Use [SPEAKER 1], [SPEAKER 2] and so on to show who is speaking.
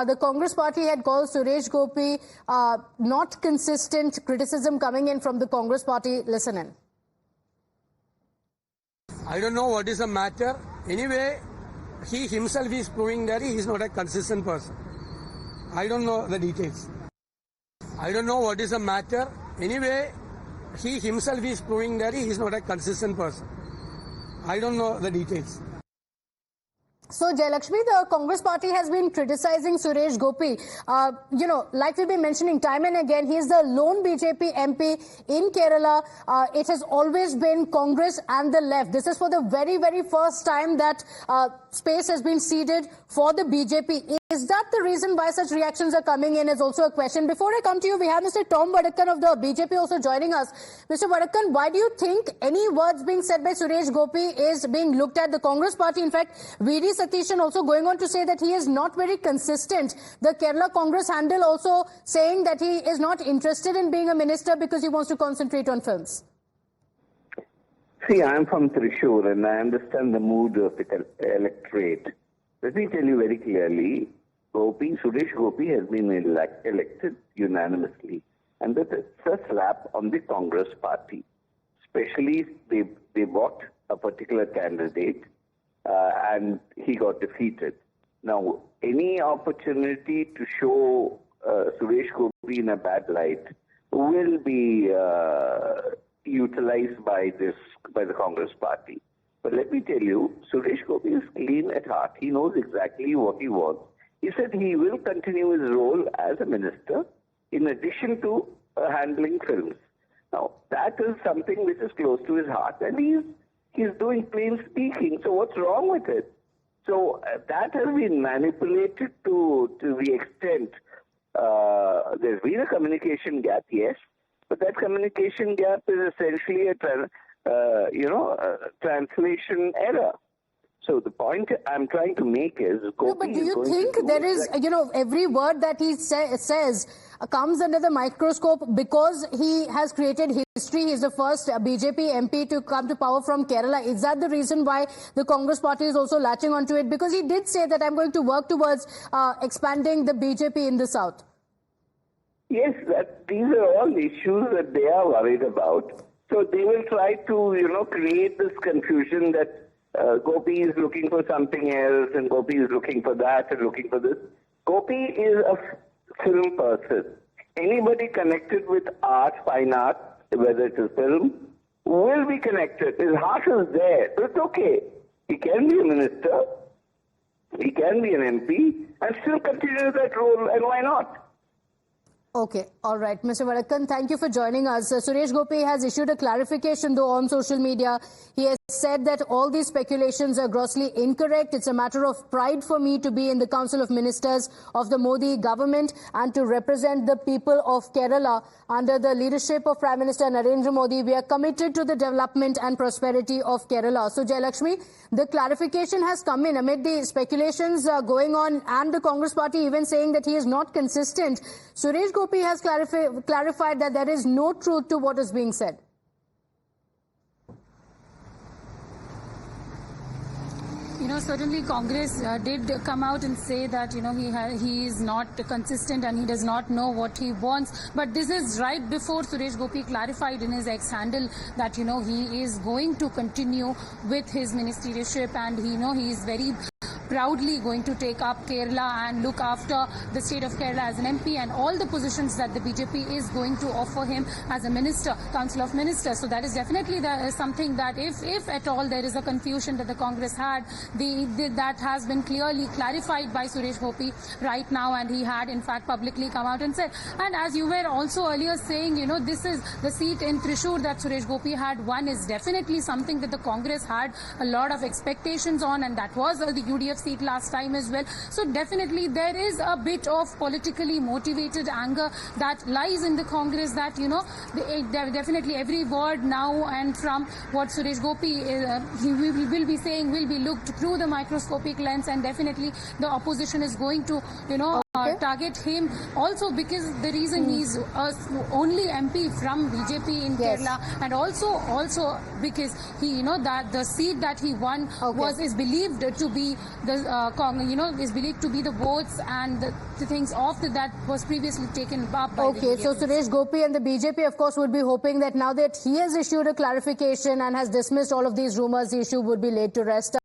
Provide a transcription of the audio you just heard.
[SPEAKER 1] The Congress party had called Suresh Gopi not consistent, criticism coming in from the Congress party. Listen in.
[SPEAKER 2] I don't know what is the matter. Anyway, he himself is proving that he is not a consistent person. I don't know the details. I don't know what is the matter. Anyway, he himself is proving that he is not a consistent person. I don't know the details.
[SPEAKER 1] So, Jayalakshmi, the Congress party has been criticizing Suresh Gopi. Like we've been mentioning time and again, he is the lone BJP MP in Kerala. It has always been Congress and the left. This is for the very, very first time that space has been ceded for the BJP. Is that the reason why such reactions are coming in is also a question. Before I come to you, we have Mr. Tom Vadakkan of the BJP also joining us. Mr. Vadakkan, why do you think any words being said by Suresh Gopi is being looked at the Congress party? In fact, V.D. Satishan also going on to say that he is not very consistent. The Kerala Congress handle also saying that he is not interested in being a minister because he wants to concentrate on films.
[SPEAKER 3] See, I am from Thrissur and I understand the mood of the electorate. Let me tell you very clearly, Suresh Gopi has been elected unanimously. And that's a slap on the Congress party. Especially, they bought a particular candidate and he got defeated. Now, any opportunity to show Suresh Gopi in a bad light will be utilized by the Congress party. But let me tell you, Suresh Gopi is clean at heart. He knows exactly what he wants. He said he will continue his role as a minister in addition to handling films. Now, that is something which is close to his heart and he's doing plain speaking. So what's wrong with it? So that has been manipulated to the extent there's been a communication gap, yes, but that communication gap is essentially a translation error. So the point I'm trying to make is...
[SPEAKER 1] No, but do you think there is, every word that he says comes under the microscope because he has created history? He's the first BJP MP to come to power from Kerala. Is that the reason why the Congress party is also latching onto it? Because he did say that I'm going to work towards expanding the BJP in the south.
[SPEAKER 3] Yes, these are all issues that they are worried about. So they will try to, create this confusion that Gopi is looking for something else and Gopi is looking for that and looking for this. Gopi is a film person. Anybody connected with art, fine art, whether it is film, will be connected. His heart is there. It's okay. He can be a minister, he can be an MP and still continue that role, and why not?
[SPEAKER 1] Okay. All right. Mr. Vadakkan, thank you for joining us. Suresh Gopi has issued a clarification, though, on social media. He has said that all these speculations are grossly incorrect. It's a matter of pride for me to be in the Council of Ministers of the Modi government and to represent the people of Kerala. Under the leadership of Prime Minister Narendra Modi, we are committed to the development and prosperity of Kerala. So, Jayalakshmi, the clarification has come in amid the speculations going on and the Congress party even saying that he is not consistent. Suresh Gopi has clarified that there is no truth to what is being said.
[SPEAKER 4] Certainly Congress did come out and say that, he is not consistent and he does not know what he wants. But this is right before Suresh Gopi clarified in his X handle that, he is going to continue with his ministerialship and, he is very proudly going to take up Kerala and look after the state of Kerala as an MP and all the positions that the BJP is going to offer him as a minister, Council of Ministers. So that is definitely something that if at all there is a confusion that the Congress had, that has been clearly clarified by Suresh Gopi right now, and he had in fact publicly come out and said. And as you were also earlier saying, this is the seat in Thrissur that Suresh Gopi had won is definitely something that the Congress had a lot of expectations on, and that was the UDF seat last time as well. So definitely there is a bit of politically motivated anger that lies in the Congress that, definitely every word now and from what Suresh Gopi he will be saying will be looked through the microscopic lens, and definitely the opposition is going to, target him also because the reason he's only MP from BJP in
[SPEAKER 1] Yes.
[SPEAKER 4] Kerala, and also because he that the seat that he won is believed to be the is believed to be the votes and the things of that was previously taken up by
[SPEAKER 1] Okay,
[SPEAKER 4] the
[SPEAKER 1] so
[SPEAKER 4] BJP.
[SPEAKER 1] Suresh Gopi and the BJP, of course, would be hoping that now that he has issued a clarification and has dismissed all of these rumors, the issue would be laid to rest.